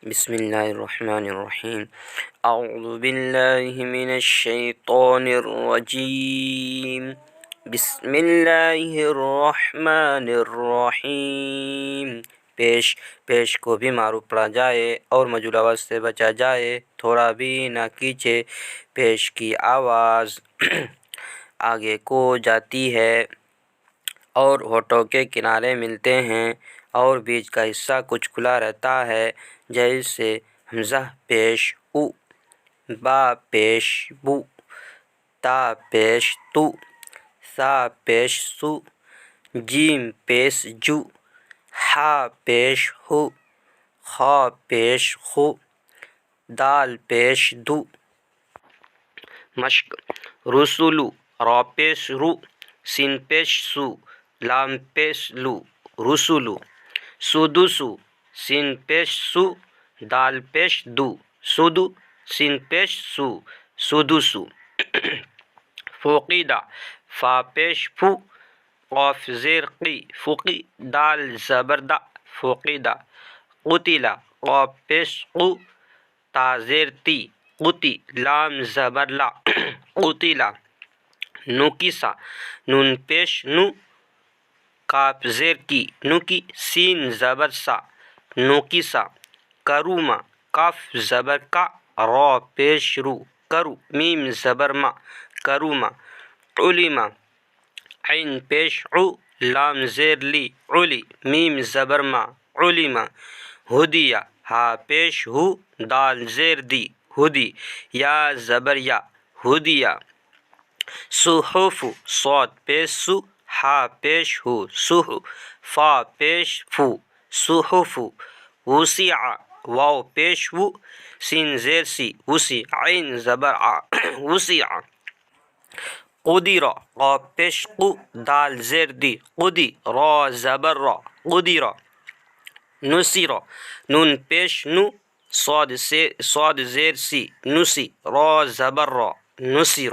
بسم اللہ الرحمن الرحیم اعوذ باللہ من الشیطان الرجیم بسم اللہ الرحمن الرحیم۔ پیش کو بھی معروف پڑھا جائے اور مجھول آواز سے بچا جائے، تھوڑا بھی نہ کھینچے۔ پیش کی آواز آگے کو جاتی ہے اور ہونٹوں کے کنارے ملتے ہیں اور بیچ کا حصہ کچھ کھلا رہتا ہے، جیسے حمزہ پیش او، با پیش بو، تا پیش تو، سا پیش سو، جیم پیش جو، ہا پیش ہو، خا پیش خو، دال پیش دو۔ مشق: رسولو، را پیش رو، سین پیش سو، لام پیش لو، رسولو۔ سدوسو، سین پیش سو، دال پیش دو، سدو، سین پیش سو، سدوسو۔ فوقیدہ، فا پیش فو، قاف زیر قی، فقی، دال زبر دا، فوقیدہ۔ قتیلہ، قاف پیش قو، تا زیر تی، قتی، لام زبر لا، قتیلہ۔ نوکیسہ، نون پیش نو، کاف زیر کی، نکی، سین زبر سا، نوکیسہ۔ کرومہ، کاف زبر کا، را پیش رو، کرو، میم زبر ما، کرومہ۔ علمہ، عین پیش عو، لام زیر لی، علی، میم زبر ما، علمہ۔ ہدیہ، ہا پیش ہو، دال زیر دی، ہدی، یا زبر یا، ہدیہ۔ صحف، صاد پیش سو، ہا پیش ہو، صح، فا پیش فو، صحف۔ وسع، واو پیش وو، سین زیر سی، وسی، عین زبر آ، وسع۔ قدر، قاف پیش قو، دال زیر دی، قدی، را زبر را، قدر۔ نصر، نون پیش نو، صاد زیر سی، نسی، را زبر را، نصر۔